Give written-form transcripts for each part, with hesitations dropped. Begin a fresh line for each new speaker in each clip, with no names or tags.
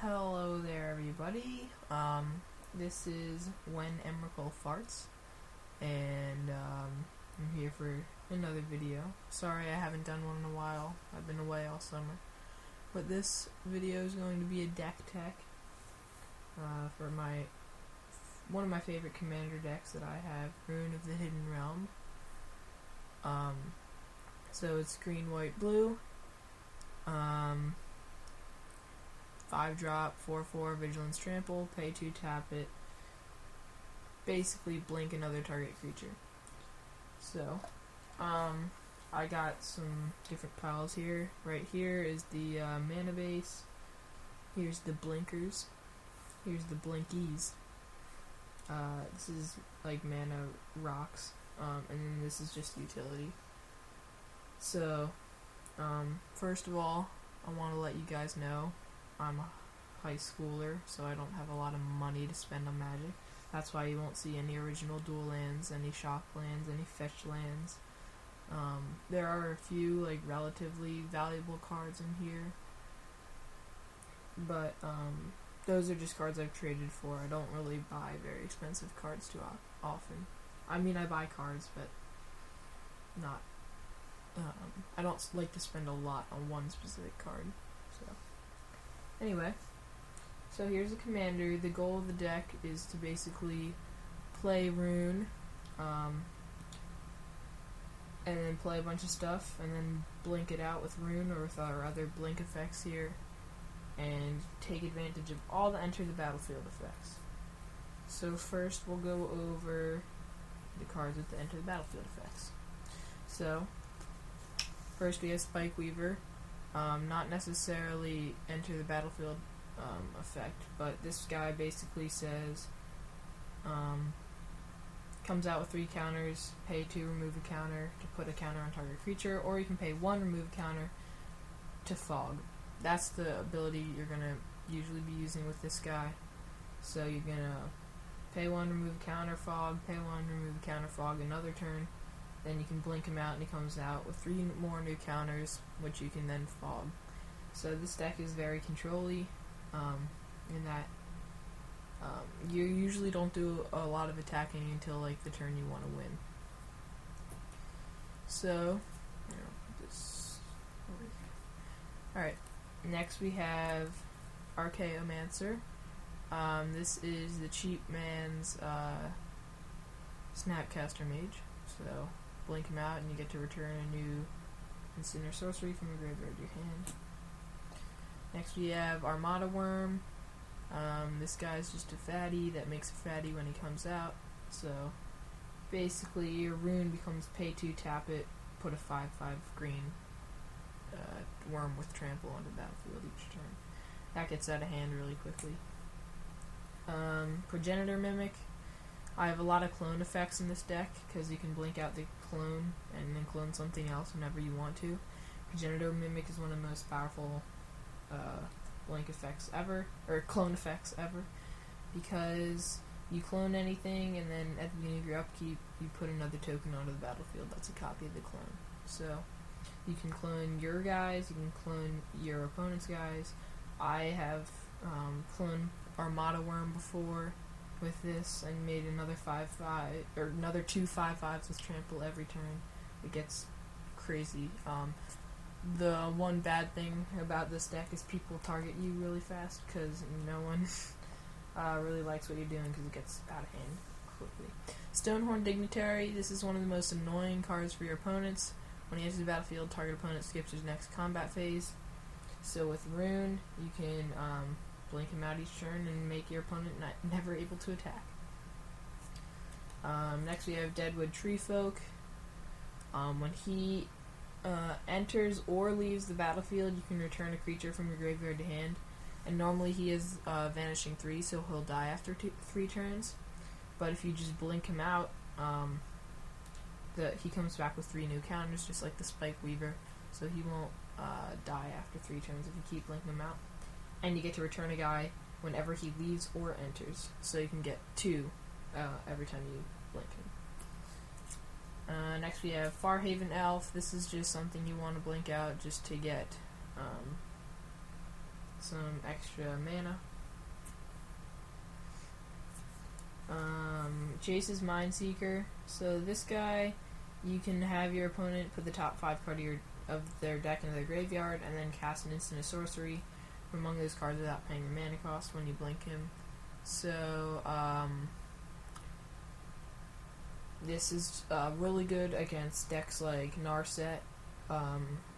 Hello there, everybody. This is When Emrakul Farts, and I'm here for another video. Sorry I haven't done one in a while. I've been away all summer. But this video is going to be a deck tech for one of my favorite commander decks that I have, Roon of the Hidden Realm. So it's green, white, blue. 5-drop, 4/4, Vigilance Trample, pay 2, tap it. Basically blink another target creature. So, I got some different piles here. Right here is the mana base. Here's the blinkers. Here's the blinkies. This is like mana rocks. And then this is just utility. So, first of all, I want to let you guys know I'm a high schooler, so I don't have a lot of money to spend on Magic. That's why you won't see any original dual lands, any shock lands, any fetch lands. There are a few like relatively valuable cards in here, but those are just cards I've traded for. I don't really buy very expensive cards too often. I mean, I buy cards, but not. I don't like to spend a lot on one specific card. So, anyway, so here's the commander. The goal of the deck is to basically play Roon, and then play a bunch of stuff, and then blink it out with Roon or with our other blink effects here, and take advantage of all the enter the battlefield effects. So first we'll go over the cards with the enter the battlefield effects. So, first we have Spike Weaver. Not necessarily enter the battlefield effect, but this guy basically says, comes out with 3 counters, pay 2, remove a counter to put a counter on target creature, or you can pay 1, remove a counter to fog. That's the ability you're going to usually be using with this guy. So you're going to pay 1, remove a counter, fog, pay 1, remove a counter, fog another turn. Then you can blink him out and he comes out with 3 more new counters, which you can then fog. So this deck is very control-y, in that you usually don't do a lot of attacking until like the turn you want to win. So, put this over here. Alright, next we have Archaeomancer. This is the cheap man's Snapcaster Mage. So, blink him out and you get to return a new instant or sorcery from the graveyard to your hand. Next we have Armada Worm. This guy's just a fatty that makes a fatty when he comes out. So basically your Roon becomes pay 2, tap it, put a 5/5 green worm with trample on the battlefield each turn. That gets out of hand really quickly. Progenitor Mimic. I have a lot of clone effects in this deck because you can blink out the clone and then clone something else whenever you want to. Progenitor Mimic is one of the most powerful blink effects ever, or clone effects ever, because you clone anything and then at the beginning of your upkeep you put another token onto the battlefield that's a copy of the clone. So you can clone your guys, you can clone your opponent's guys. I have cloned Armada Worm before with this and made another 5/5 or another 2 5/5s with trample every turn. It gets crazy. The one bad thing about this deck is people target you really fast because no one really likes what you're doing because it gets out of hand quickly. Stonehorn Dignitary. This is one of the most annoying cards for your opponents. When he enters the battlefield, target opponent skips his next combat phase. So with Roon, you can blink him out each turn and make your opponent never able to attack. Next we have Deadwood Treefolk. When he enters or leaves the battlefield, you can return a creature from your graveyard to hand. And normally he is vanishing 3, so he'll die after 3 turns. But if you just blink him out, he comes back with 3 new counters, just like the Spike Weaver. So he won't die after 3 turns if you keep blinking him out. And you get to return a guy whenever he leaves or enters. So you can get 2 every time you blink him. Next we have Farhaven Elf. This is just something you want to blink out just to get some extra mana. Jace's Mindseeker. So this guy, you can have your opponent put the top 5 card of their deck into their graveyard, and then cast an instant or sorcery from among those cards without paying your mana cost when you blink him. So this is really good against decks like Narset,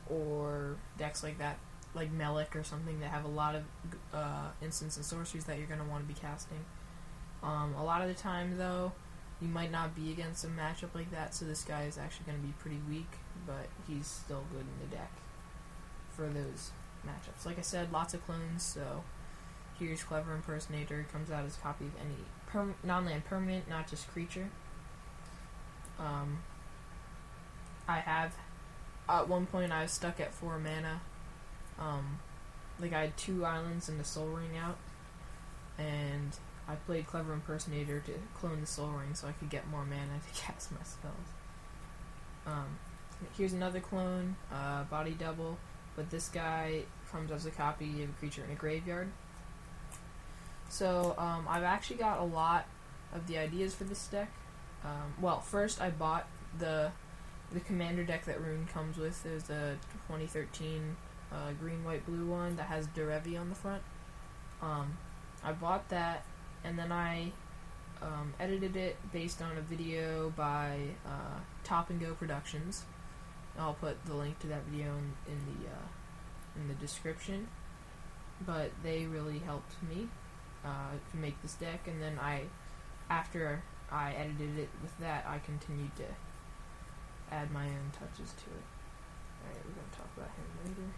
or decks like that, like Melik or something, that have a lot of instants and sorceries that you're going to want to be casting. A lot of the time, though, you might not be against a matchup like that, so this guy is actually going to be pretty weak, but he's still good in the deck for those matchups. Like I said, lots of clones, so here's Clever Impersonator. Comes out as a copy of any non-land permanent, not just creature. I have, at one point, I was stuck at 4 mana. Like, I had 2 islands and the Soul Ring out, and I played Clever Impersonator to clone the Soul Ring so I could get more mana to cast my spells. Here's another clone, Body Double, but this guy comes as a copy of a creature in a graveyard. So, I've actually got a lot of the ideas for this deck. Well, first I bought the commander deck that Roon comes with. There's a 2013 green, white, blue one that has Derevi on the front. I bought that, and then I edited it based on a video by Top and Go Productions. I'll put the link to that video in the description. But they really helped me to make this deck, and then after I edited it with that, I continued to add my own touches to it. Alright, we're going to talk about him later.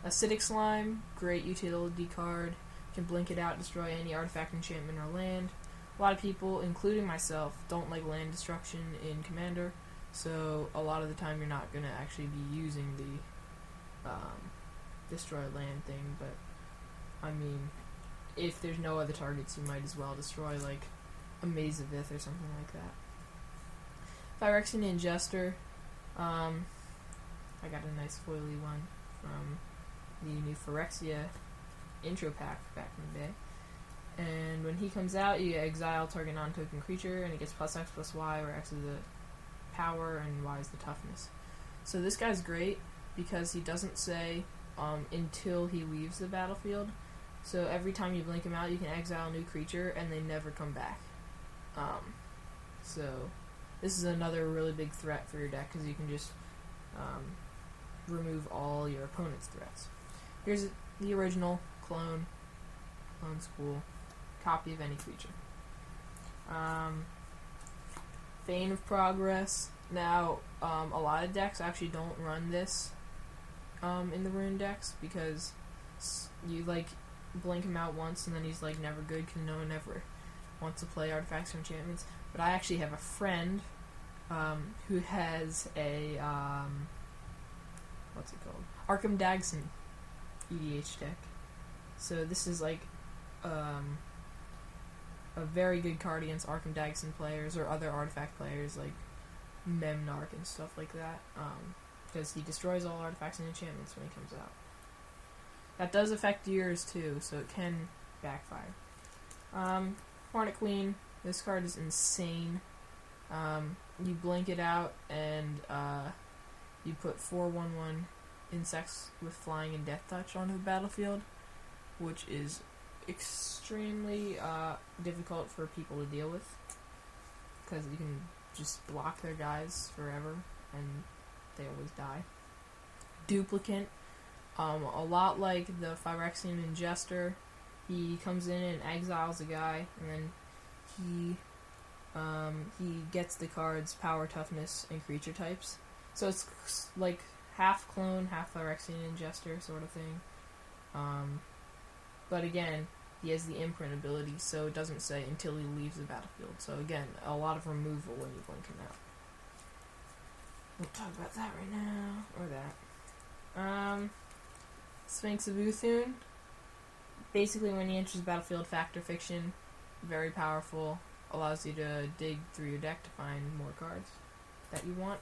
Acidic Slime, great utility card. Can blink it out, destroy any artifact, enchantment, or land. A lot of people, including myself, don't like land destruction in Commander, so a lot of the time you're not going to actually be using the destroy land thing, but I mean, if there's no other targets, you might as well destroy, like, a Maze of Ith or something like that. Phyrexian Ingester, I got a nice foily one from the new Phyrexia intro pack back in the day. And when he comes out, you exile target non-token creature, and it gets +X +Y, where X is the power and Y is the toughness. So this guy's great because he doesn't say until he leaves the battlefield. So every time you blink him out, you can exile a new creature, and they never come back. So this is another really big threat for your deck, because you can just remove all your opponent's threats. Here's the original clone school, copy of any creature. Fane of Progress. Now, a lot of decks actually don't run this in the Roon decks, because you, like, blink him out once and then he's, like, never good because no one ever wants to play artifacts or enchantments. But I actually have a friend who has a what's it called? Arkham Dagson EDH deck. So this is like a very good card against Arkham Dagson players or other artifact players like Memnarch and stuff like that, because he destroys all artifacts and enchantments when he comes out. That does affect yours too, so it can backfire. Hornet Queen. This card is insane. You blink it out, and you put 4/1/1 insects with flying and death touch onto the battlefield, which is extremely difficult for people to deal with, because you can just block their guys forever, and they always die. Duplicant. A lot like the Phyrexian Ingester, he comes in and exiles a guy, and then he gets the cards power, toughness, and creature types. So it's like half clone, half Phyrexian Ingester sort of thing. But again, he has the imprint ability, so it doesn't say until he leaves the battlefield. So again, a lot of removal when you blink him out. We'll talk about that right now, or that. Sphinx of Uthun. Basically, when he enters the battlefield, Fact or Fiction, very powerful, allows you to dig through your deck to find more cards that you want.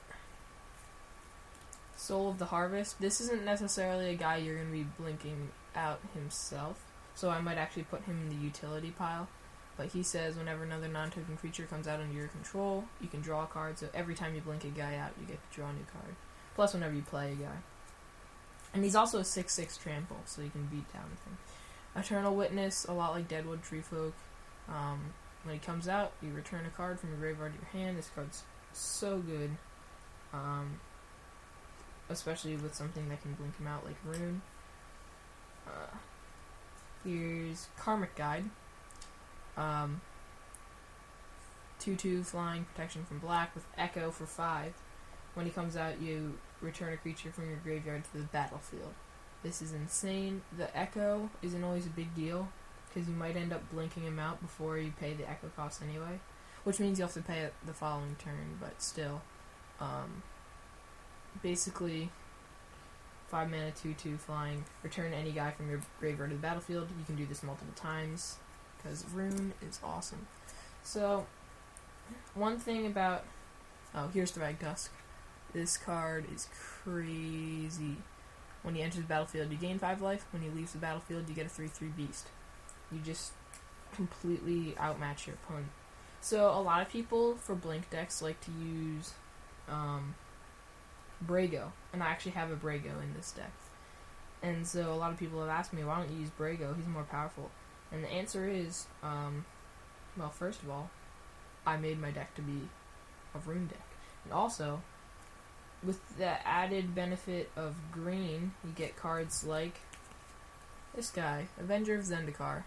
Soul of the Harvest. This isn't necessarily a guy you're going to be blinking out himself, so I might actually put him in the utility pile. But he says whenever another non-token creature comes out under your control, you can draw a card, so every time you blink a guy out, you get to draw a new card. Plus whenever you play a guy. And he's also a 6/6 trample, so you can beat down with him. Eternal Witness, a lot like Deadwood Treefolk. When he comes out, you return a card from your graveyard to your hand. This card's so good. Especially with something that can blink him out like Roon. Here's Karmic Guide. 2/2 flying, protection from black with Echo for 5. When he comes out, you return a creature from your graveyard to the battlefield. This is insane. The Echo isn't always a big deal, because you might end up blinking him out before you pay the Echo cost anyway, which means you have to pay it the following turn, but still. Basically, 5 mana, 2/2 flying, return any guy from your graveyard to the battlefield. You can do this multiple times, because Roon is awesome. So, one thing about... Oh, here's Thragtusk. This card is crazy. When he enters the battlefield, you gain 5 life. When he leaves the battlefield, you get a 3/3 beast. You just completely outmatch your opponent. So, a lot of people, for blink decks, like to use Brago. And I actually have a Brago in this deck. And so, a lot of people have asked me, why don't you use Brago? He's more powerful. And the answer is, well, first of all, I made my deck to be a Roon deck. And also, with the added benefit of green, you get cards like this guy, Avenger of Zendikar,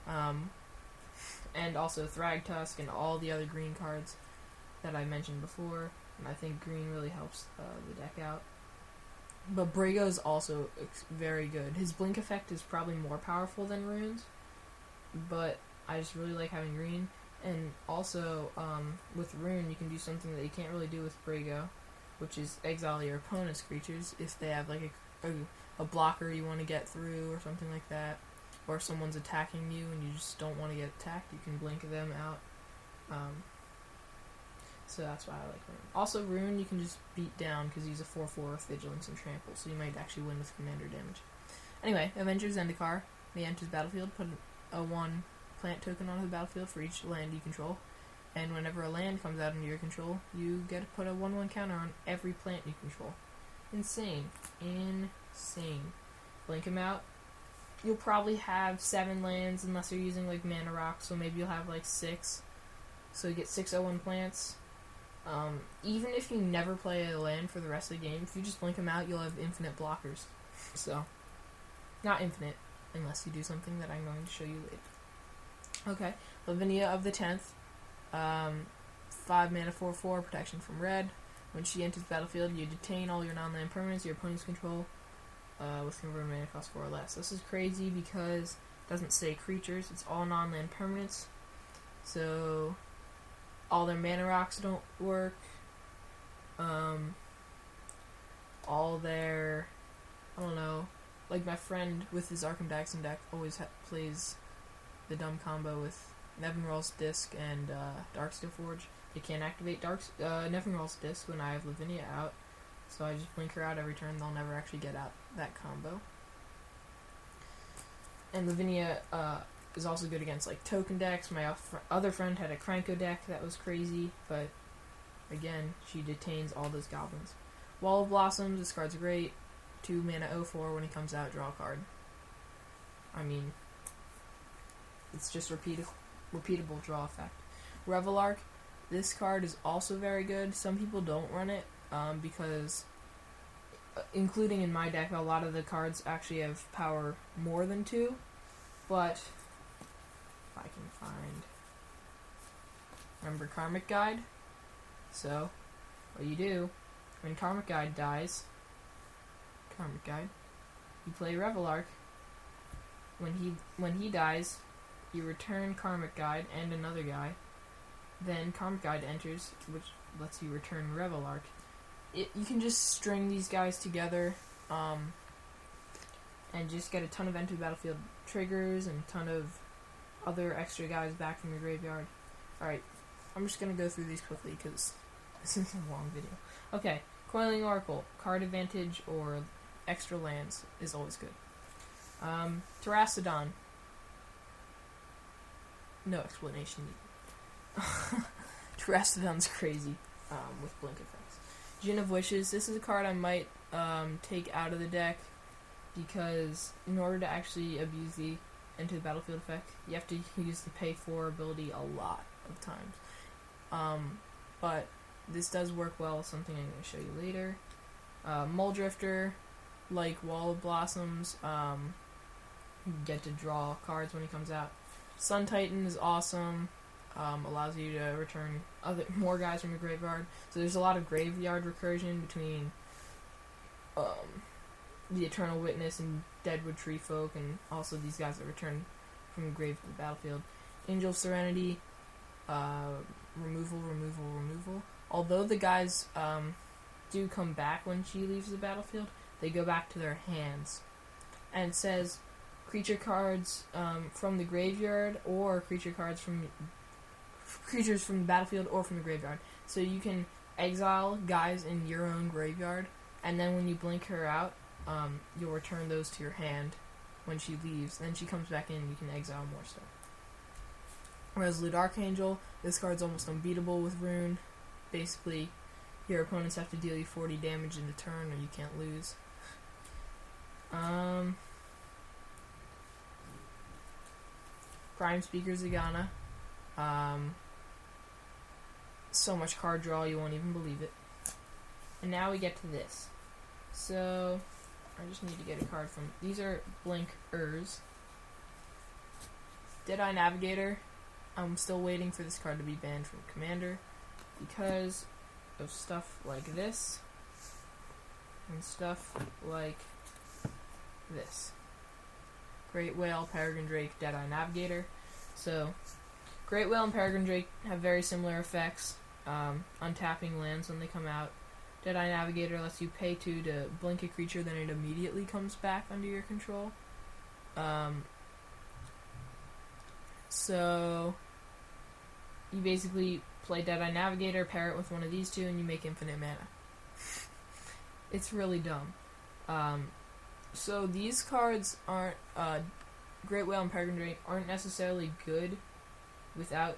and also Thragtusk and all the other green cards that I mentioned before. And I think green really helps the deck out. But Brago is also very good. His blink effect is probably more powerful than Roon's, but I just really like having green. And also, with Roon, you can do something that you can't really do with Brago, which is exile your opponent's creatures if they have like a blocker you want to get through or something like that, or if someone's attacking you and you just don't want to get attacked, you can blink them out. So that's why I like Roon. Also, Roon you can just beat down because he's a 4/4 with Vigilance and Trample, so you might actually win with commander damage. Anyway, Avenger Zendikar. When he enters the battlefield, put a 1 plant token onto the battlefield for each land you control. And whenever a land comes out under your control, you get to put a 1/1 counter on every plant you control. Insane. Insane. Blink him out. You'll probably have 7 lands unless you're using like Mana Rock, so maybe you'll have like 6. So you get 6 0/1 plants. Even if you never play a land for the rest of the game, if you just blink him out, you'll have infinite blockers. So, not infinite, unless you do something that I'm going to show you later. Okay, Lavinia of the 10th. 5 mana 4/4 protection from red. When she enters the battlefield, you detain all your non-land permanents your opponents control with converted mana cost 4 or less. This is crazy because it doesn't say creatures, it's all non-land permanents. So all their mana rocks don't work. All their, I don't know, like my friend with his Arkham Daxon deck always plays the dumb combo with Nevinyrral's Disc and Darksteel Forge. They can't activate Nevinyrral's Disc when I have Lavinia out, so I just blink her out every turn. They'll never actually get out that combo. And Lavinia is also good against like token decks. My other friend had a Kranko deck that was crazy, but again, she detains all those goblins. Wall of Blossoms, this card's great. 2 mana 0/4, when he comes out, draw a card. I mean, it's just repeatable draw effect. Revelark, this card is also very good. Some people don't run it because, including in my deck, a lot of the cards actually have power more than 2. But if I can find, remember Karmic Guide? So, what you do when Karmic Guide dies, you play Revelark. When he dies, you return Karmic Guide and another guy. Then Karmic Guide enters, which lets you return Revelark. You can just string these guys together, and just get a ton of enter the battlefield triggers and a ton of other extra guys back from your graveyard. Alright, I'm just gonna go through these quickly because this is a long video. Okay, Coiling Oracle, card advantage or extra lands is always good. Terrastodon. No explanation needed. Terrastodon's crazy with blink effects. Gin of Wishes. This is a card I might take out of the deck because in order to actually abuse the Enter the Battlefield effect, you have to use the pay 4 ability a lot of times. But this does work well with something I'm going to show you later. Muldrifter, like Wall of Blossoms, you get to draw cards when he comes out. Sun Titan is awesome. Allows you to return more guys from your graveyard. So there's a lot of graveyard recursion between the Eternal Witness and Deadwood Tree Folk, and also these guys that return from the grave to the battlefield. Angel of Serenity, removal. Although the guys do come back when she leaves the battlefield, they go back to their hands. And it says creature cards from the graveyard or creatures from the battlefield or from the graveyard. So you can exile guys in your own graveyard, and then when you blink her out, you'll return those to your hand when she leaves. Then she comes back in, you can exile more stuff. Resolute Archangel, this card's almost unbeatable with Roon. Basically, your opponents have to deal you 40 damage in a turn or you can't lose. Prime Speaker Zagana. So much card draw, you won't even believe it. And now we get to this. So, I just need to get a card from... These are Blinkers. Deadeye Navigator. I'm still waiting for this card to be banned from Commander because of stuff like this and stuff like this. Great Whale, Peregrine Drake, Deadeye Navigator. So, Great Whale and Peregrine Drake have very similar effects, untapping lands when they come out. Deadeye Navigator lets you pay 2 to blink a creature, then it immediately comes back under your control. So, you basically play Deadeye Navigator, pair it with one of these two, and you make infinite mana. It's really dumb. So these cards aren't, Great Whale and Peregrine Drake aren't necessarily good without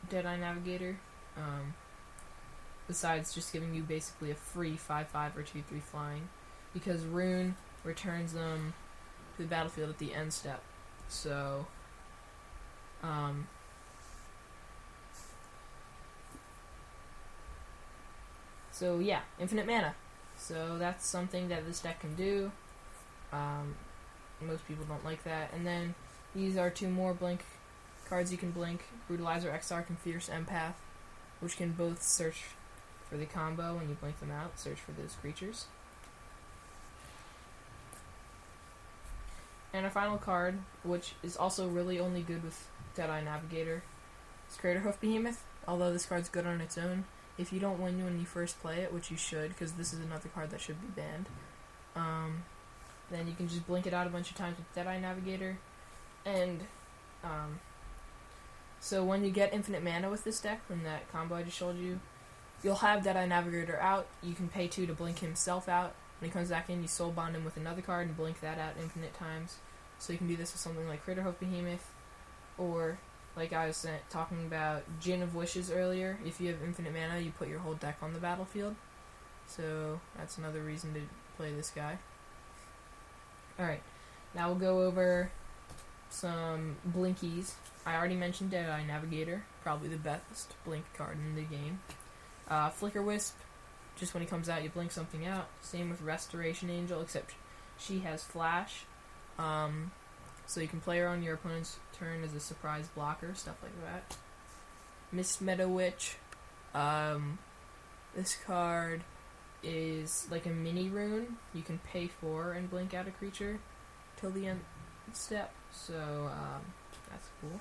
Deadeye Navigator, besides just giving you basically a free 5/5 or 2/3 flying, because Roon returns them to the battlefield at the end step. So, so yeah, infinite mana. So that's something that this deck can do. Most people don't like that. And then these are 2 more blink cards you can blink. Brutalizer, Exarch, and Fierce Empath, which can both search for the combo when you blink them out. Search for those creatures. And our final card, which is also really only good with Deadeye Navigator, is Craterhoof Behemoth. Although this card's good on its own, if you don't win when you first play it, which you should, because this is another card that should be banned, then you can just blink it out a bunch of times with Deadeye Navigator. And so when you get infinite mana with this deck, from that combo I just showed you, you'll have Deadeye Navigator out. You can pay 2 to blink himself out. When he comes back in, you soul bond him with another card and blink that out infinite times. So you can do this with something like Craterhoof Behemoth, or like I was talking about Gin of Wishes earlier. If you have infinite mana, you put your whole deck on the battlefield. So that's another reason to play this guy. Alright, now we'll go over some blinkies. I already mentioned Deadeye Navigator, probably the best blink card in the game. Flicker Wisp, just when he comes out you blink something out. Same with Restoration Angel, except she has Flash. So you can play her on your opponent's turn as a surprise blocker, stuff like that. Mist Meadow Witch. This card is like a mini Roon. You can pay 4 and blink out a creature till the end step. So that's cool.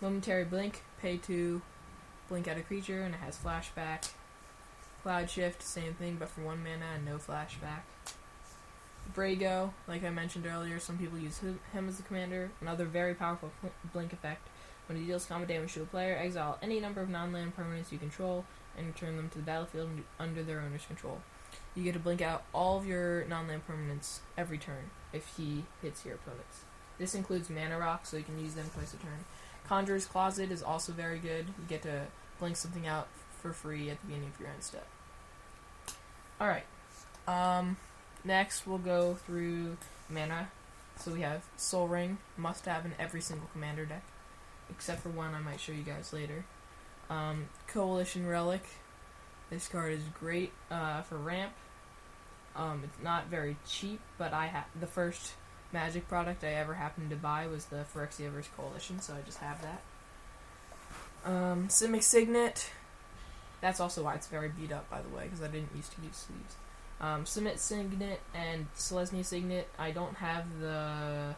Momentary Blink, pay 2, blink out a creature, and it has flashback. Cloud Shift, same thing, but for 1 mana and no flashback. Brago, like I mentioned earlier, some people use him as the commander. Another very powerful blink effect. When he deals combat damage to a player, exile any number of non-land permanents you control and return them to the battlefield under their owner's control. You get to blink out all of your non-land permanents every turn if he hits your opponents. This includes mana rocks, so you can use them twice a turn. Conjurer's Closet is also very good. You get to blink something out for free at the beginning of your end step. Alright. Next we'll go through mana. So we have Soul Ring, must have in every single commander deck. Except for one I might show you guys later. Coalition Relic. This card is great for ramp. It's not very cheap, but the first Magic product I ever happened to buy was the Phyrexia vs. Coalition, so I just have that. Simic Signet. That's also why it's very beat up, by the way, because I didn't used to use sleeves. Simic Signet and Selesnya Signet. I don't have the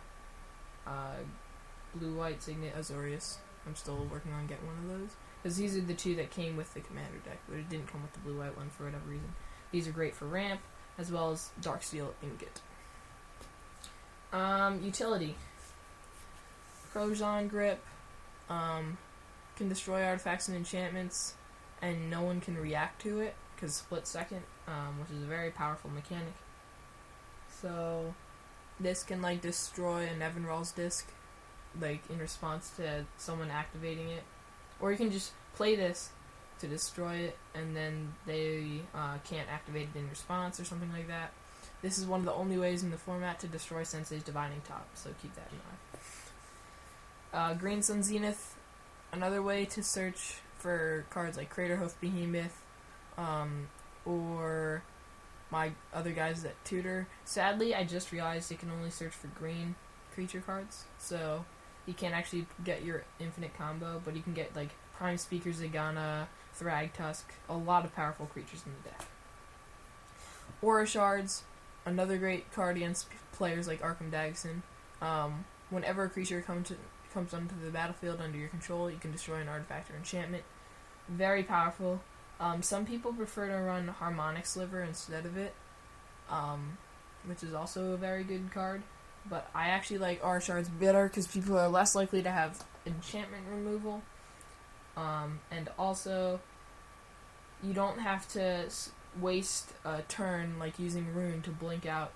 blue-white Signet Azorius. I'm still working on getting one of those. Because these are the two that came with the commander deck, but it didn't come with the blue-white one for whatever reason. These are great for ramp, as well as Darksteel Ingot. Utility. Crozon Grip. Can destroy artifacts and enchantments, and no one can react to it, because split second, which is a very powerful mechanic. So, this can, like, destroy a Nevinral's disc, like, in response to someone activating it. Or you can just play this to destroy it, and then they can't activate it in response, or something like that. This is one of the only ways in the format to destroy Sensei's Divining Top, so keep that in mind. Green Sun Zenith, another way to search for cards like Craterhoof Behemoth, or my other guys that tutor. Sadly, I just realized you can only search for green creature cards, so you can't actually get your infinite combo, but you can get, like, Prime Speaker Zagana, Thragtusk, a lot of powerful creatures in the deck. Aura Shards, another great card against players like Arkham Dagson. Whenever a creature comes onto the battlefield under your control, you can destroy an artifact or enchantment. Very powerful. Some people prefer to run Harmonic Sliver instead of it, which is also a very good card. But I actually like Aura Shards better because people are less likely to have enchantment removal. And also, you don't have to waste a turn like using Roon to blink out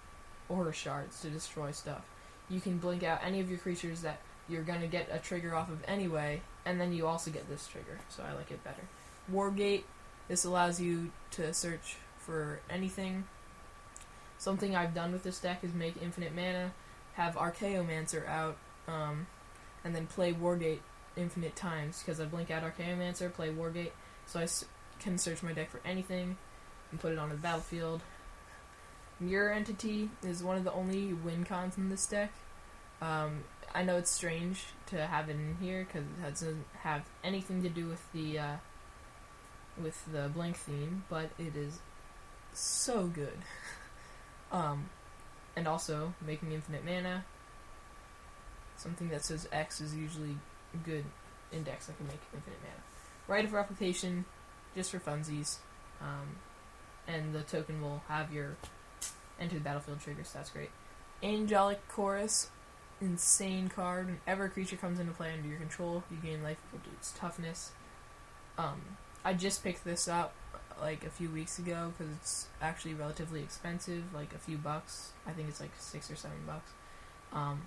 Aura Shards to destroy stuff. You can blink out any of your creatures that you're going to get a trigger off of anyway, and then you also get this trigger, so I like it better. Wargate, this allows you to search for anything. Something I've done with this deck is make infinite mana, have Archaeomancer out, and then play Wargate infinite times, because I blink out Archaeomancer, play Wargate, so I can search my deck for anything and put it on the battlefield. Mirror Entity is one of the only win cons in this deck. I know it's strange to have it in here because it doesn't have anything to do with the Blink theme, but it is so good. And also, making infinite mana, something that says X is usually good in decks that can make infinite mana. Rite of Replication, just for funsies, and the token will have your enter the battlefield trigger, so that's great. Angelic Chorus, insane card. Whenever a creature comes into play under your control, you gain life equal to its toughness. I just picked this up like a few weeks ago because it's actually relatively expensive, like a few bucks. I think it's like $6 or $7.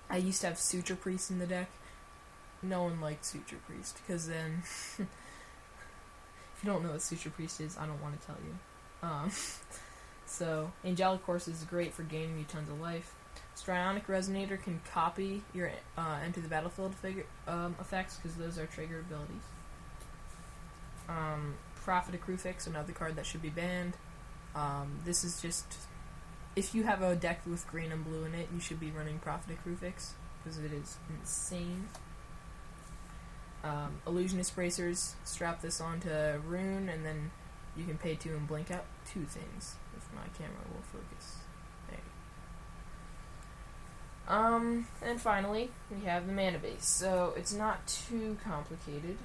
I used to have Suture Priest in the deck. No one liked Suture Priest because then if you don't know what Suture Priest is, I don't want to tell you. So Angelic Chorus is great for gaining you tons of life. Strionic Resonator can copy your enter the battlefield effects because those are trigger abilities. Prophet of Krufix, another card that should be banned. This is just, if you have a deck with green and blue in it, you should be running Prophet of Krufix because it is insane. Illusionist Bracers, strap this onto Roon, and then you can pay 2 and blink out 2 things. If my camera will focus. There. And finally, we have the mana base. So, it's not too complicated.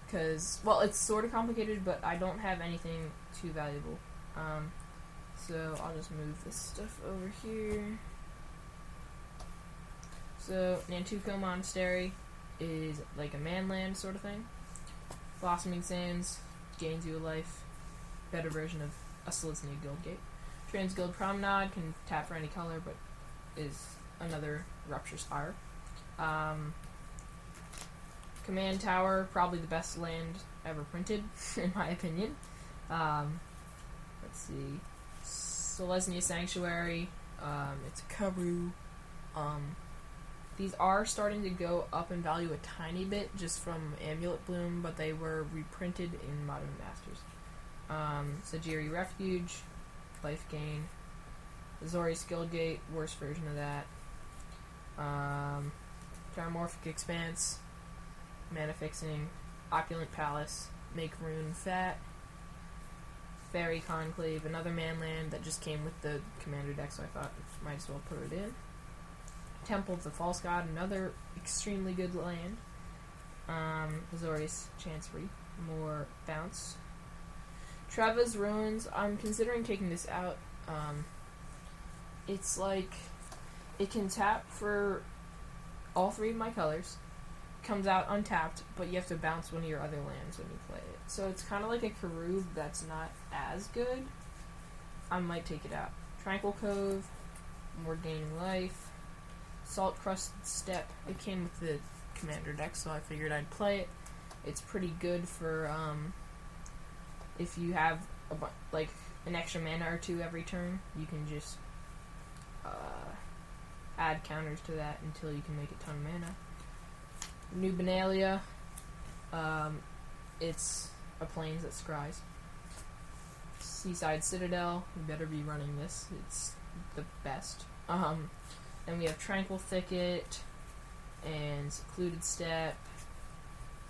Because, well, it's sort of complicated, but I don't have anything too valuable. So, I'll just move this stuff over here. So, Nantuko Monastery is like a manland sort of thing. Blossoming Sands gains you a life. better version of a Selesnya Guildgate. Transguild Promenade can tap for any color, but is another Rupture Spire. Command Tower, probably the best land ever printed, in my opinion. Let's see. Selesnya Sanctuary. It's a Karu. These are starting to go up in value a tiny bit just from Amulet Bloom, but they were reprinted in Modern Masters. Sajiri Refuge, Life Gain. Azorius Guildgate, worst version of that. Terramorphic Expanse, Mana Fixing, Opulent Palace, Make Roon Fat, Fairy Conclave, another manland that just came with the commander deck, so I thought might as well put it in. Temple of the False God, another extremely good land. Azorius Chancery, more bounce. Treva's Ruins, I'm considering taking this out. It's like, it can tap for all three of my colors, comes out untapped, but you have to bounce one of your other lands when you play it. So it's kind of like a Karoo that's not as good. I might take it out. Tranquil Cove, more gaining life. Salt Crusted Steppe, it came with the commander deck, so I figured I'd play it. It's pretty good for if you have like an extra mana or two every turn, you can just add counters to that until you can make a ton of mana. New Benalia, it's a plains that scries. Seaside Citadel, you better be running this, it's the best. Then we have Tranquil Thicket, and Secluded Steppe,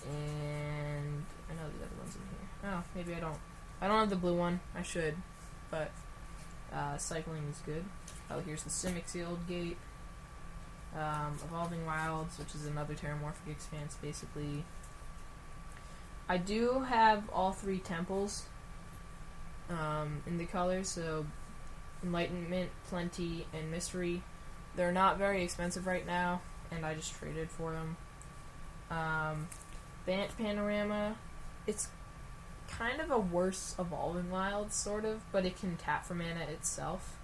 and I know the other ones in here. Oh, maybe I don't. I don't have the blue one, I should, but Cycling is good. Oh, here's the Simic Sealed Gate. Evolving Wilds, which is another Terramorphic Expanse, basically. I do have all three temples in the colors, so Enlightenment, Plenty, and Mystery. They're not very expensive right now, and I just traded for them. Bant Panorama, it's kind of a worse Evolving Wilds, sort of, but it can tap for mana itself.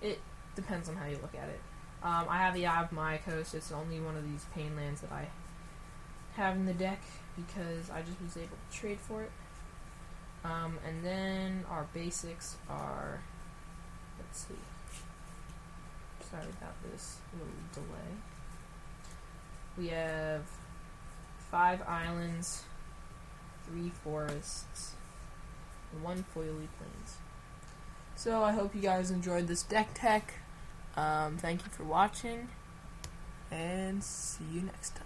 It depends on how you look at it. I have the Eye of Myakos. It's only one of these pain lands that I have in the deck because I just was able to trade for it. And then our basics are, let's see. Sorry about this little delay. We have 5 islands, 3 forests, and 1 foily plains. So I hope you guys enjoyed this deck tech. Thank you for watching, and see you next time.